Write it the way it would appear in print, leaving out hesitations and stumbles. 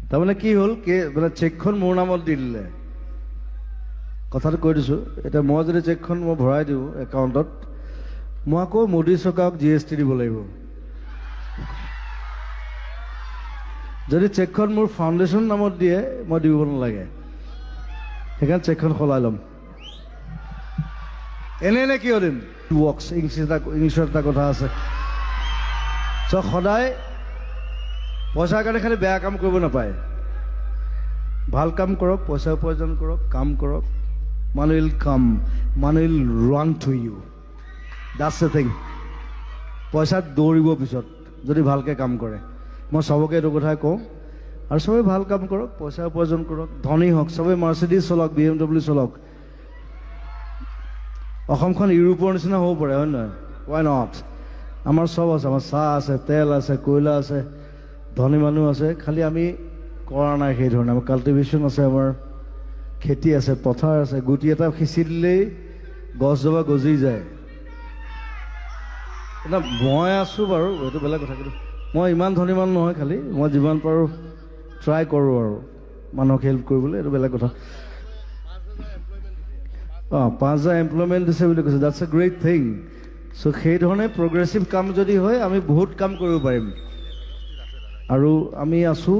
তাৰমানে কি হ'ল মানে চেকখন মোৰ নামত দি দিলে। কথাটো কৈ দিছোঁ, এতিয়া মই যদি চেকখন মই ভৰাই দিওঁ একাউণ্টত, মই আকৌ মোদী চৰকাৰক GST দিব লাগিব। যদি চেকখন মোৰ ফাউণ্ডেশ্যন নামত দিয়ে মই দিব নালাগে, সেইকাৰণে চেকখন সলাই ল'ম। এনে কিয় দিম? ৱৰ্কছ ইংলিছত এটা কথা আছে, সদায় পইচাৰ কাৰণে খালি বেয়া কাম কৰিব নাপায়। ভাল কাম কৰক, পইচা উপাৰ্জন কৰক, কাম কৰক, মানুহ উইল কাম, মানুহ will run to you. That's the thing. পইচাত দৌৰিব পিছত যদি ভালকৈ কাম কৰে। মই চবকে এইটো কথাই কওঁ, আৰু চবেই ভাল কাম কৰক, পইচা উপাৰ্জন কৰক, ধনী হওক, চবেই মাৰ্চিডিজ চলাওক, BMW চলাওক। অসমখন ইউৰোপৰ নিচিনা হ'ব পাৰে, হয় নহয়? Y not? আমাৰ চব আছে, আমাৰ চাহ আছে, তেল আছে, কয়লা আছে, ধনী মানুহ আছে, খালি আমি কৰা নাই সেই ধৰণে। আমাৰ কাল্টিভেশ্যন আছে, আমাৰ খেতি আছে, পথাৰ আছে, গুটি এটা সিঁচি দিলেই গছজোপা গজি যায়। এতিয়া মই আছোঁ বাৰু, সেইটো বেলেগ কথা, কিন্তু মই ইমান ধনী মানুহ নহয়, খালি মই যিমান পাৰোঁ ট্ৰাই কৰোঁ আৰু মানুহক হেল্প কৰিবলৈ, এইটো বেলেগ কথা। 5,000 এমপ্লয়মেণ্ট দিছে বুলি কৈছে, দ্যাটছ এ গ্ৰেট থিং। চ' সেই ধৰণে প্ৰগ্ৰেছিভ কাম যদি হয়, আমি বহুত কাম কৰিব পাৰিম। আৰু আমি আছোঁ